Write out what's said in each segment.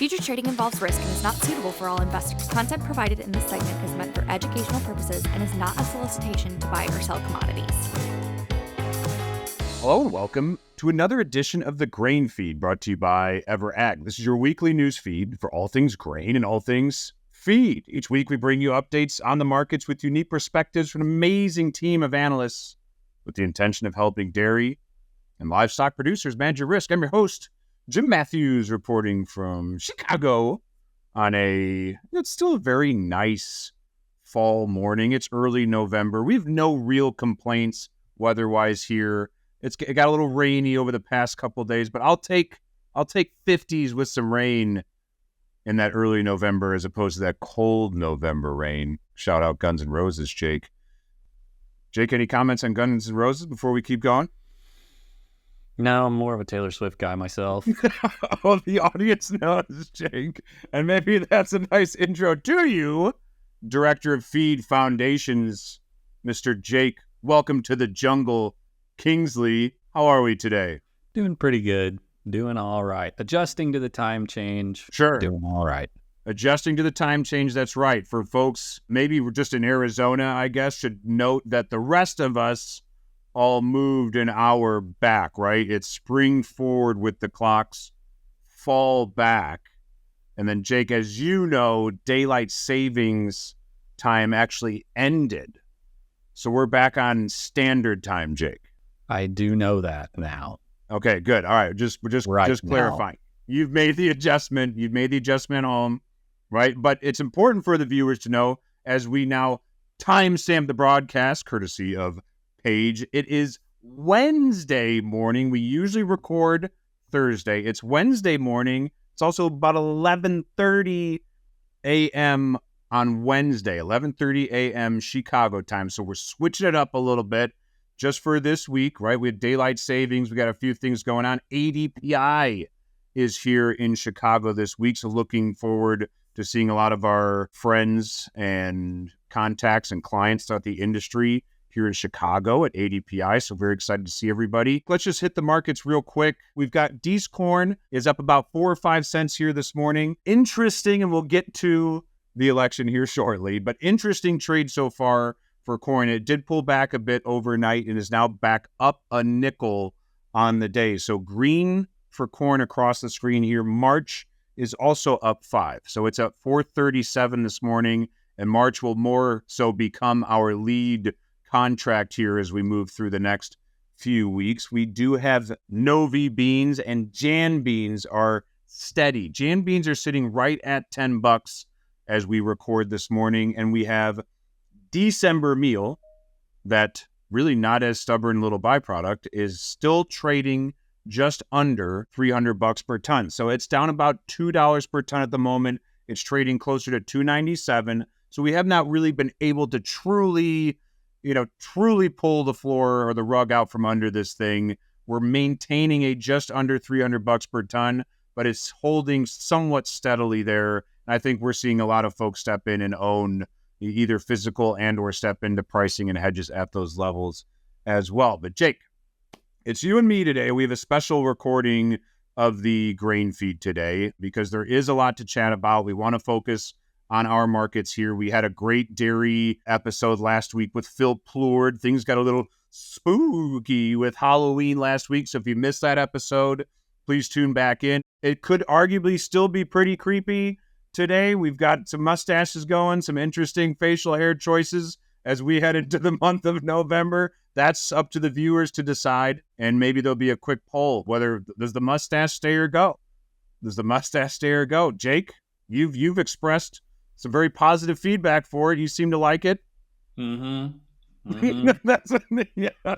Futures trading involves risk and is not suitable for all investors. Content provided in this segment is meant for educational purposes and is not a solicitation to buy or sell commodities. Hello and welcome to another edition of the Grain Feed brought to you by EverAg. This is your weekly news feed for all things grain and all things feed. Each week we bring you updates on the markets with unique perspectives from an amazing team of analysts with the intention of helping dairy and livestock producers manage your risk. I'm your host, Jim Matthews, reporting from Chicago on it's still a very nice fall morning. It's early November. We have no real complaints weather-wise here. It got a little rainy over the past couple of days, but I'll take 50s with some rain in that early November as opposed to that cold November rain. Shout out Guns N' Roses, Jake. Jake, any comments on Guns N' Roses before we keep going? No, I'm more of a Taylor Swift guy myself. Oh, the audience knows, Jake. And maybe that's a nice intro to you, Director of Feed Foundations, Mr. Jake. Welcome to the jungle, Kingsley. How are we today? Doing pretty good. Doing all right. Adjusting to the time change. Sure. Doing all right. Adjusting to the time change, that's right. For folks, maybe we're just in Arizona, I guess, should note that the rest of us all moved an hour back, right? It's spring forward with the clocks, fall back. And then, Jake, as you know, daylight savings time actually ended. So we're back on standard time, Jake. I do know that now. Okay, good. All right, just clarifying. You've made the adjustment. You've made the adjustment home, right? But it's important for the viewers to know as we now timestamp the broadcast, courtesy of Paige. It is Wednesday morning. We usually record Thursday. It's Wednesday morning. It's also about 11:30 a.m. on Wednesday, 11:30 a.m. Chicago time. So we're switching it up a little bit. Just for this week, right? We had daylight savings. We got a few things going on. ADPI is here in Chicago this week. So looking forward to seeing a lot of our friends and contacts and clients throughout the industry here in Chicago at ADPI. So very excited to see everybody. Let's just hit the markets real quick. We've got Dees corn is up about 4 or 5 cents here this morning. Interesting, and we'll get to the election here shortly, but interesting trade so far for corn. It did pull back a bit overnight and is now back up a nickel on the day. So green for corn across the screen here. March is also up 5. So it's at 437 this morning, and March will more so become our lead contract here as we move through the next few weeks. We do have Novi beans, and Jan beans are steady. Jan beans are sitting right at $10 as we record this morning, and we have December meal, that really not as stubborn little byproduct, is still trading just under $300 per ton. So it's down about $2 per ton at the moment. It's trading closer to $297. So we have not really been able to truly pull the floor or the rug out from under this thing. We're maintaining a just under $300 per ton, but it's holding somewhat steadily there. And I think we're seeing a lot of folks step in and own either physical and or step into pricing and hedges at those levels as well. But Jake, it's you and me today. We have a special recording of the grain feed today because there is a lot to chat about. We want to focus on our markets here. We had a great dairy episode last week with Phil Plourde. Things got a little spooky with Halloween last week. So if you missed that episode, please tune back in. It could arguably still be pretty creepy. Today, we've got some mustaches going, some interesting facial hair choices as we head into the month of November. That's up to the viewers to decide, and maybe there'll be a quick poll. Whether does the mustache stay or go? Does the mustache stay or go? Jake, you've expressed some very positive feedback for it. You seem to like it. That's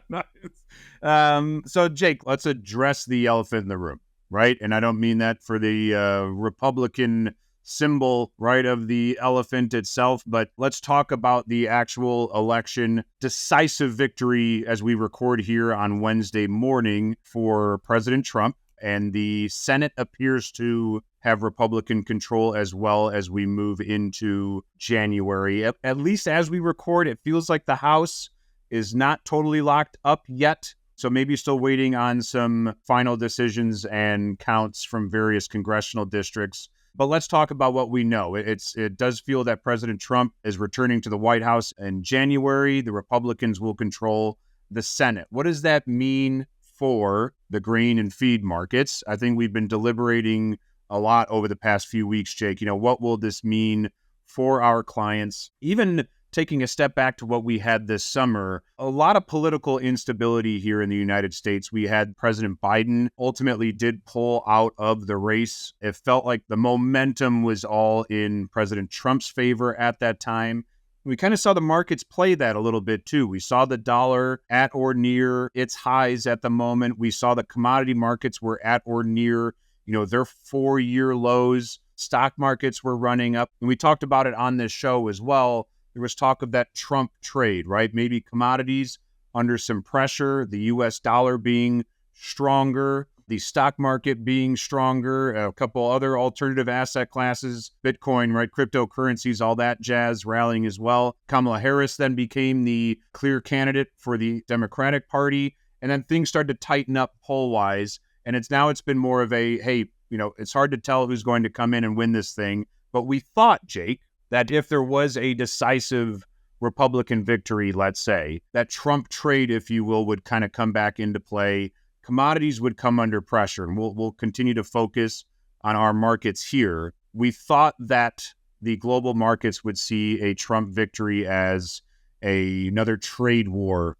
nice. So, Jake, let's address the elephant in the room, right? And I don't mean that for the Republican symbol, right, of the elephant itself, but let's talk about the actual election. Decisive victory as we record here on Wednesday morning for President Trump, and the Senate appears to have Republican control as well as we move into January. At least as we record, it feels like the House is not totally locked up yet. So maybe still waiting on some final decisions and counts from various congressional districts. But let's talk about what we know. It does feel that President Trump is returning to the White House in January. The Republicans will control the Senate. What does that mean for the grain and feed markets? I think we've been deliberating a lot over the past few weeks, Jake. What will this mean for our clients? Even taking a step back to what we had this summer, a lot of political instability here in the United States. We had President Biden ultimately did pull out of the race. It felt like the momentum was all in President Trump's favor at that time. We kind of saw the markets play that a little bit too. We saw the dollar at or near its highs at the moment. We saw the commodity markets were at or near, their 4-year lows. Stock markets were running up. And we talked about it on this show as well. There was talk of that Trump trade, right? Maybe commodities under some pressure, the U.S. dollar being stronger, the stock market being stronger, a couple other alternative asset classes, Bitcoin, right? Cryptocurrencies, all that jazz rallying as well. Kamala Harris then became the clear candidate for the Democratic Party. And then things started to tighten up poll-wise. And it's been more of a, hey, it's hard to tell who's going to come in and win this thing. But we thought, Jake, that if there was a decisive Republican victory, let's say, that Trump trade, if you will, would kind of come back into play. Commodities would come under pressure, and we'll continue to focus on our markets here. We thought that the global markets would see a Trump victory as another trade war,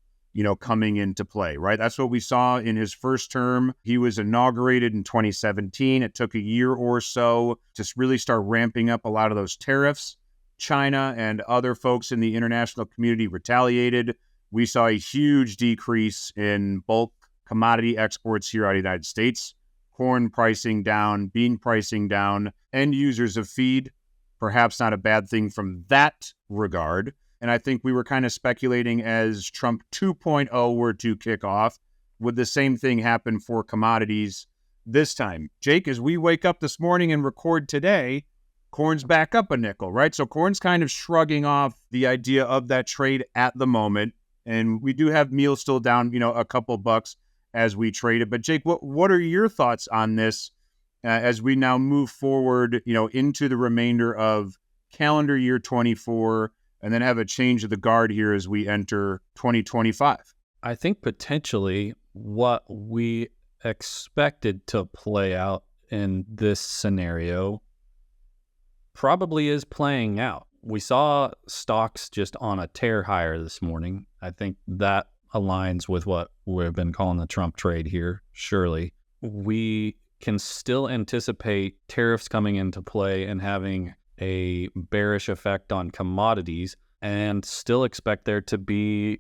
coming into play, right? That's what we saw in his first term. He was inaugurated in 2017. It took a year or so to really start ramping up a lot of those tariffs. China and other folks in the international community retaliated. We saw a huge decrease in bulk commodity exports here out of the United States. Corn pricing down, bean pricing down, end users of feed, perhaps not a bad thing from that regard. And I think we were kind of speculating as Trump 2.0 were to kick off, would the same thing happen for commodities this time? Jake, as we wake up this morning and record today, corn's back up a nickel, right? So corn's kind of shrugging off the idea of that trade at the moment. And we do have meal still down, a couple bucks as we trade it. But Jake, what are your thoughts on this as we now move forward, into the remainder of calendar year 24 and then have a change of the guard here as we enter 2025? I think potentially what we expected to play out in this scenario probably is playing out. We saw stocks just on a tear higher this morning. I think that aligns with what we've been calling the Trump trade here, surely. We can still anticipate tariffs coming into play and having a bearish effect on commodities, and still expect there to be,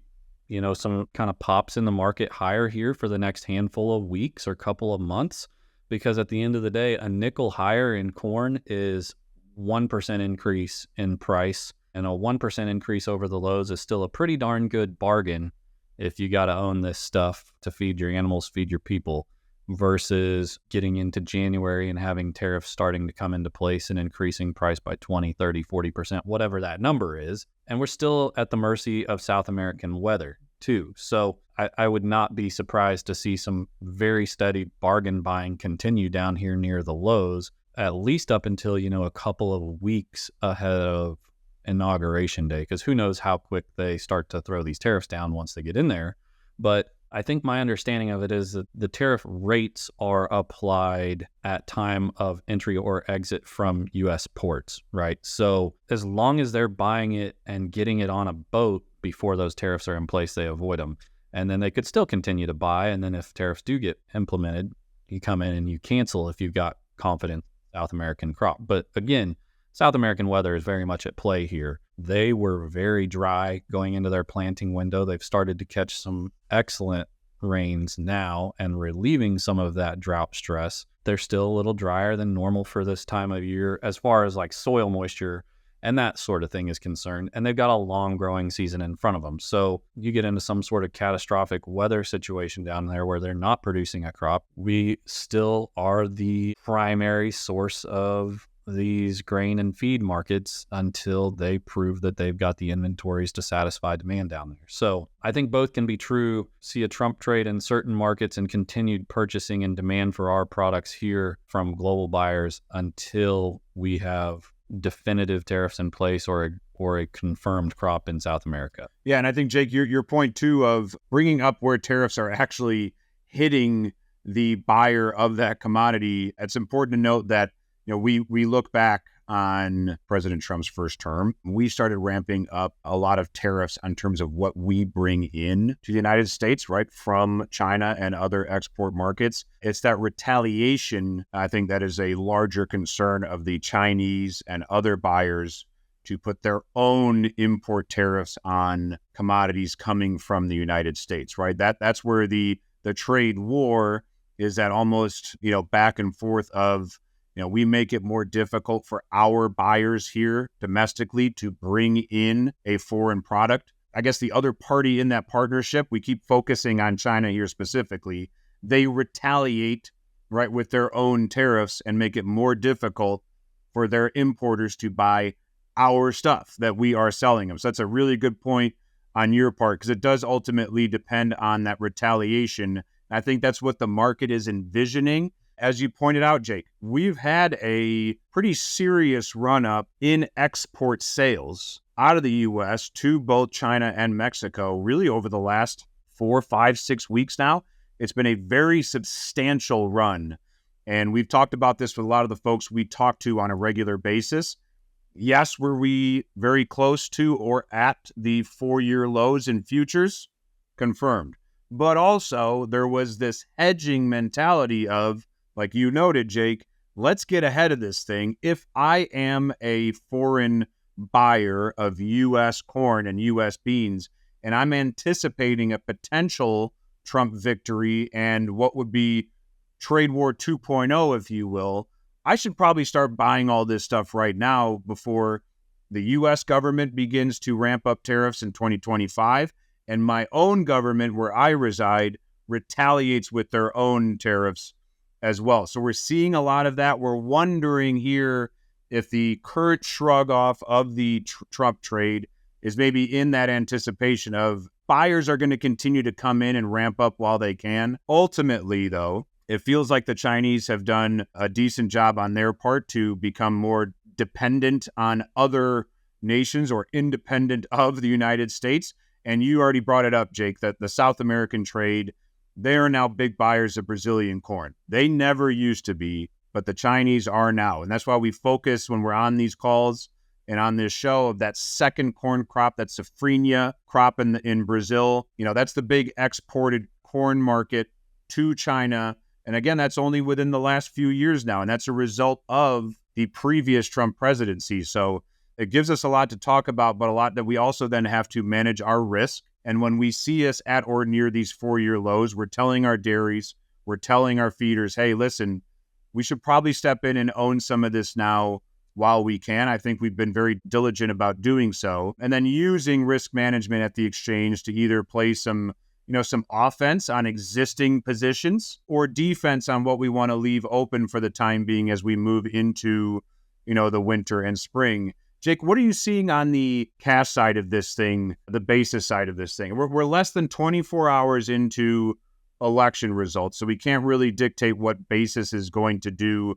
some kind of pops in the market higher here for the next handful of weeks or couple of months, because at the end of the day, a nickel higher in corn is 1% increase in price, and a 1% increase over the lows is still a pretty darn good bargain if you got to own this stuff to feed your animals, feed your people, versus getting into January and having tariffs starting to come into place and increasing price by 20, 30, 40%, whatever that number is. And we're still at the mercy of South American weather too. So I would not be surprised to see some very steady bargain buying continue down here near the lows, at least up until, a couple of weeks ahead of Inauguration Day, because who knows how quick they start to throw these tariffs down once they get in there. But I think my understanding of it is that the tariff rates are applied at time of entry or exit from U.S. ports, right? So as long as they're buying it and getting it on a boat before those tariffs are in place, they avoid them. And then they could still continue to buy. And then if tariffs do get implemented, you come in and you cancel if you've got confident South American crop. But again, South American weather is very much at play here. They were very dry going into their planting window. They've started to catch some excellent rains now and relieving some of that drought stress. They're still a little drier than normal for this time of year as far as like soil moisture and that sort of thing is concerned. And they've got a long growing season in front of them. So you get into some sort of catastrophic weather situation down there where they're not producing a crop. We still are the primary source of these grain and feed markets until they prove that they've got the inventories to satisfy demand down there. So I think both can be true. See a Trump trade in certain markets and continued purchasing and demand for our products here from global buyers until we have definitive tariffs in place or a confirmed crop in South America. Yeah, and I think, Jake, your point too of bringing up where tariffs are actually hitting the buyer of that commodity. It's important to note that we look back on President Trump's first term. We started ramping up a lot of tariffs in terms of what we bring in to the United States, right, from China and other export markets. It's that retaliation, I think, that is a larger concern of the Chinese and other buyers to put their own import tariffs on commodities coming from the United States, right? That's where the trade war is, that almost, back and forth of, we make it more difficult for our buyers here domestically to bring in a foreign product. I guess the other party in that partnership, we keep focusing on China here specifically, they retaliate, right, with their own tariffs and make it more difficult for their importers to buy our stuff that we are selling them. So that's a really good point on your part, because it does ultimately depend on that retaliation. I think that's what the market is envisioning. As you pointed out, Jake, we've had a pretty serious run-up in export sales out of the U.S. to both China and Mexico, really over the last 4, 5, 6 weeks now. It's been a very substantial run. And we've talked about this with a lot of the folks we talk to on a regular basis. Yes, were we very close to or at the 4-year lows in futures? Confirmed. But also there was this hedging mentality of, like you noted, Jake, let's get ahead of this thing. If I am a foreign buyer of U.S. corn and U.S. beans, and I'm anticipating a potential Trump victory and what would be trade war 2.0, if you will, I should probably start buying all this stuff right now before the U.S. government begins to ramp up tariffs in 2025, and my own government, where I reside, retaliates with their own tariffs as well. So we're seeing a lot of that. We're wondering here if the current shrug off of the Trump trade is maybe in that anticipation of buyers are going to continue to come in and ramp up while they can. Ultimately, though, it feels like the Chinese have done a decent job on their part to become more dependent on other nations or independent of the United States. And you already brought it up, Jake, that the South American trade, they are now big buyers of Brazilian corn. They never used to be, but the Chinese are now. And that's why we focus when we're on these calls and on this show of that second corn crop, that safrinha crop in Brazil. That's the big exported corn market to China. And again, that's only within the last few years now. And that's a result of the previous Trump presidency. So it gives us a lot to talk about, but a lot that we also then have to manage our risk. And when we see us at or near these 4-year lows, we're telling our dairies, we're telling our feeders, hey, listen, we should probably step in and own some of this now while we can. I think we've been very diligent about doing so. And then using risk management at the exchange to either play some offense on existing positions or defense on what we want to leave open for the time being as we move into, the winter and spring. Jake, what are you seeing on the cash side of this thing, the basis side of this thing? We're less than 24 hours into election results, so we can't really dictate what basis is going to do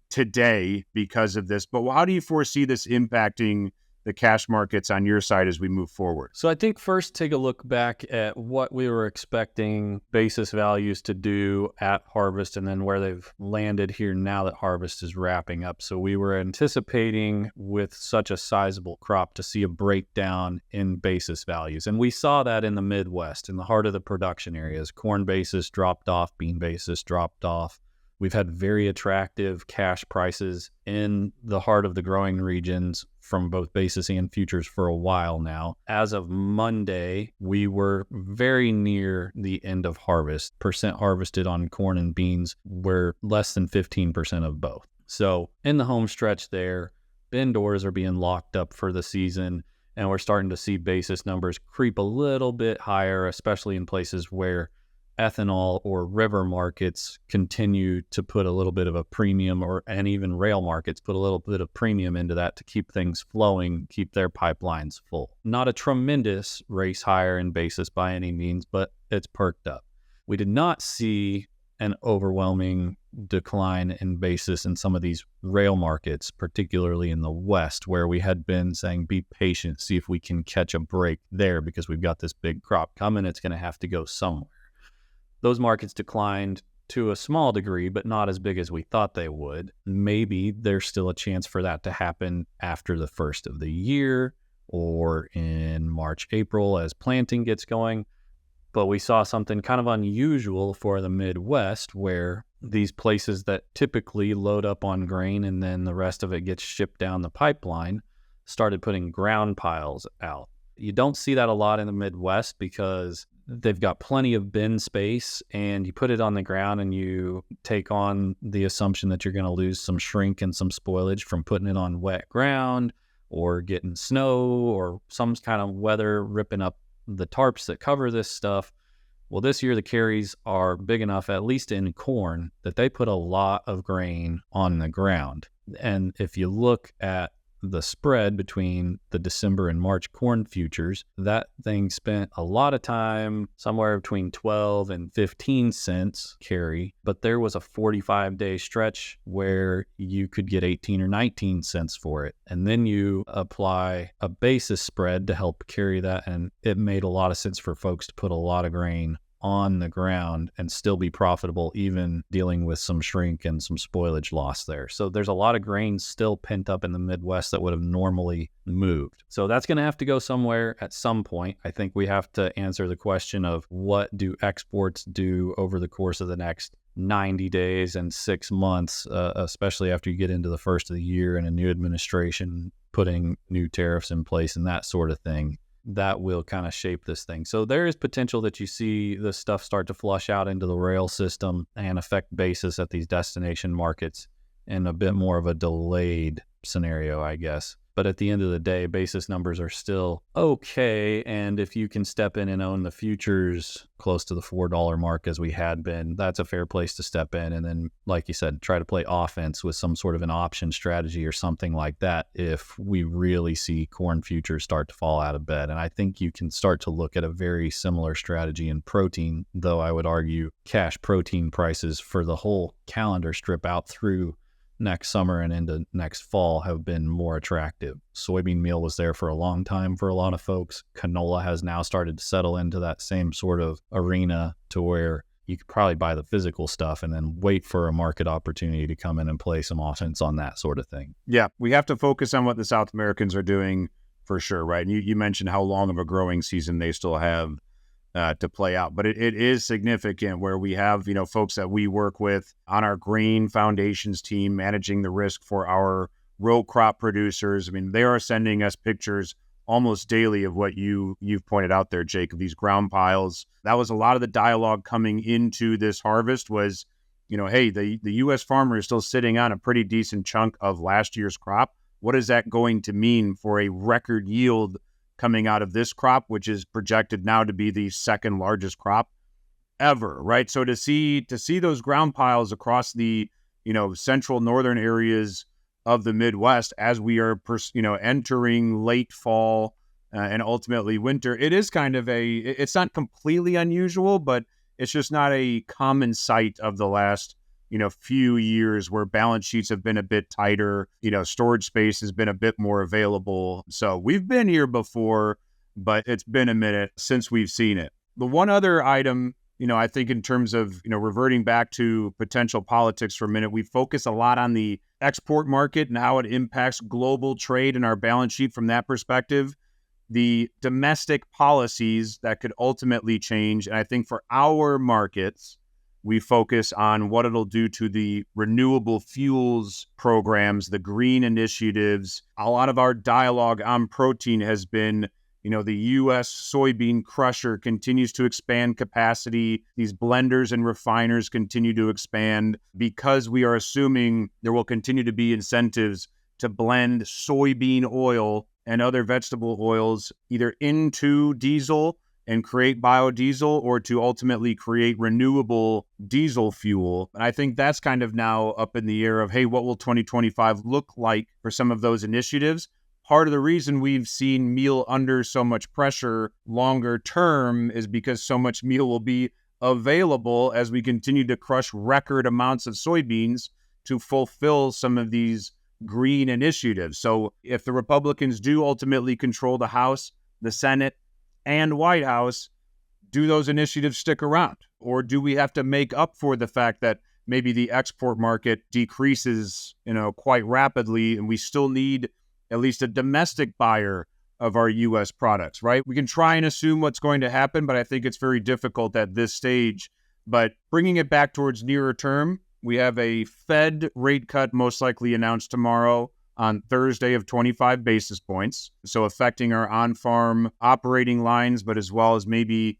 today because of this. But how do you foresee this impacting the cash markets on your side as we move forward? So I think first take a look back at what we were expecting basis values to do at harvest and then where they've landed here now that harvest is wrapping up. So we were anticipating with such a sizable crop to see a breakdown in basis values. And we saw that in the Midwest, in the heart of the production areas. Corn basis dropped off, bean basis dropped off. We've had very attractive cash prices in the heart of the growing regions from both basis and futures for a while now. As of Monday, we were very near the end of harvest. Percent harvested on corn and beans were less than 15% of both. So in the home stretch there, bin doors are being locked up for the season, and we're starting to see basis numbers creep a little bit higher, especially in places where ethanol or river markets continue to put a little bit of a premium, and even rail markets put a little bit of premium into that to keep things flowing, keep their pipelines full. Not a tremendous race higher in basis by any means, but it's perked up. We did not see an overwhelming decline in basis in some of these rail markets, particularly in the West, where we had been saying, be patient, see if we can catch a break there because we've got this big crop coming. It's going to have to go somewhere. Those markets declined to a small degree, but not as big as we thought they would. Maybe there's still a chance for that to happen after the first of the year or in March, April as planting gets going. But we saw something kind of unusual for the Midwest, where these places that typically load up on grain and then the rest of it gets shipped down the pipeline started putting ground piles out. You don't see that a lot in the Midwest because they've got plenty of bin space, and you put it on the ground and you take on the assumption that you're going to lose some shrink and some spoilage from putting it on wet ground or getting snow or some kind of weather ripping up the tarps that cover this stuff. Well, this year the carries are big enough, at least in corn, that they put a lot of grain on the ground. And if you look at the spread between the December and March corn futures, that thing spent a lot of time somewhere between 12 and 15 cents carry, but there was a 45-day stretch where you could get 18 or 19 cents for it. And then you apply a basis spread to help carry that, and it made a lot of sense for folks to put a lot of grain on the ground and still be profitable, even dealing with some shrink and some spoilage loss there. So there's a lot of grain still pent up in the Midwest that would have normally moved. So that's going to have to go somewhere at some point. I think we have to answer the question of what do exports do over the course of the next 90 days and 6 months, especially after you get into the first of the year and a new administration putting new tariffs in place and that sort of thing. That will kind of shape this thing. So there is potential that you see this stuff start to flush out into the rail system and affect basis at these destination markets in a bit more of a delayed scenario, I guess. But at the end of the day, basis numbers are still okay. And if you can step in and own the futures close to the $4 mark as we had been, that's a fair place to step in. And then, like you said, try to play offense with some sort of an option strategy or something like that if we really see corn futures start to fall out of bed. And I think you can start to look at a very similar strategy in protein, though I would argue cash protein prices for the whole calendar strip out through next summer and into next fall have been more attractive. Soybean meal was there for a long time for a lot of folks. Canola has now started to settle into that same sort of arena to where you could probably buy the physical stuff and then wait for a market opportunity to come in and play some offense on that sort of thing. Yeah, we have to focus on what the South Americans are doing for sure, right? And you mentioned how long of a growing season they still have to play out. But it is significant where we have, folks that we work with on our grain foundations team managing the risk for our row crop producers. I mean, they are sending us pictures almost daily of what you've pointed out there, Jake, of these ground piles. That was a lot of the dialogue coming into this harvest was, hey, the U.S. farmer is still sitting on a pretty decent chunk of last year's crop. What is that going to mean for a record yield coming out of this crop, which is projected now to be the second largest crop ever, right? So to see those ground piles across the, central northern areas of the Midwest as we are, entering late fall and ultimately winter, it is kind of it's not completely unusual, but it's just not a common sight of the last, few years where balance sheets have been a bit tighter, storage space has been a bit more available. So we've been here before, but it's been a minute since we've seen it. The one other item, I think in terms of, reverting back to potential politics for a minute, we focus a lot on the export market and how it impacts global trade and our balance sheet from that perspective. The domestic policies that could ultimately change. And I think for our markets, we focus on what it'll do to the renewable fuels programs, the green initiatives. A lot of our dialogue on protein has been, the U.S. soybean crusher continues to expand capacity. These blenders and refiners continue to expand because we are assuming there will continue to be incentives to blend soybean oil and other vegetable oils either into diesel and create biodiesel or to ultimately create renewable diesel fuel. And I think that's kind of now up in the air of, hey, what will 2025 look like for some of those initiatives? Part of the reason we've seen meal under so much pressure longer term is because so much meal will be available as we continue to crush record amounts of soybeans to fulfill some of these green initiatives. So if the Republicans do ultimately control the House, the Senate, and White House, do those initiatives stick around? Or do we have to make up for the fact that maybe the export market decreases, quite rapidly, and we still need at least a domestic buyer of our U.S. products, right? We can try and assume what's going to happen, but I think it's very difficult at this stage. But bringing it back towards nearer term, we have a Fed rate cut most likely announced tomorrow on Thursday of 25 basis points. So affecting our on-farm operating lines, but as well as maybe,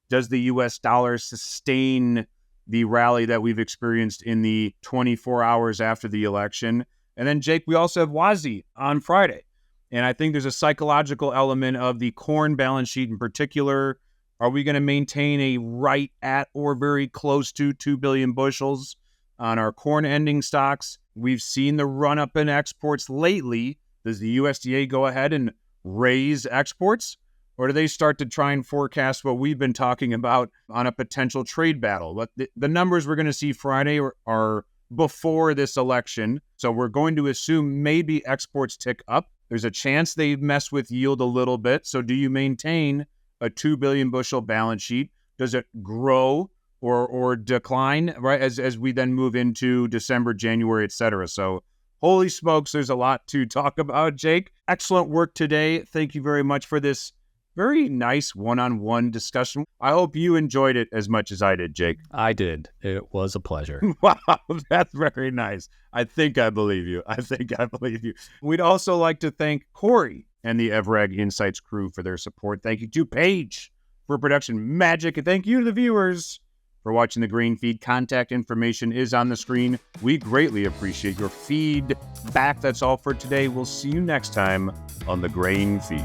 does the U.S. dollar sustain the rally that we've experienced in the 24 hours after the election? And then, Jake, we also have WASI on Friday. And I think there's a psychological element of the corn balance sheet in particular. Are we going to maintain a right at or very close to 2 billion bushels on our corn ending stocks? We've seen the run up in exports lately. Does the USDA go ahead and raise exports? Or do they start to try and forecast what we've been talking about on a potential trade battle? But the numbers we're going to see Friday are before this election. So we're going to assume maybe exports tick up. There's a chance they mess with yield a little bit. So do you maintain a 2 billion bushel balance sheet? Does it grow or decline, right, as we then move into December, January, et cetera? So holy smokes, there's a lot to talk about, Jake. Excellent work today. Thank you very much for this very nice one-on-one discussion. I hope you enjoyed it as much as I did, Jake. I did. It was a pleasure. Wow, that's very nice. I think I believe you. We'd also like to thank Corey and the EVRAG Insights crew for their support. Thank you to Paige for production magic. And thank you to the viewers for watching the Grain Feed. Contact information is on the screen. We greatly appreciate your feedback. That's all for today. We'll see you next time on the Grain Feed.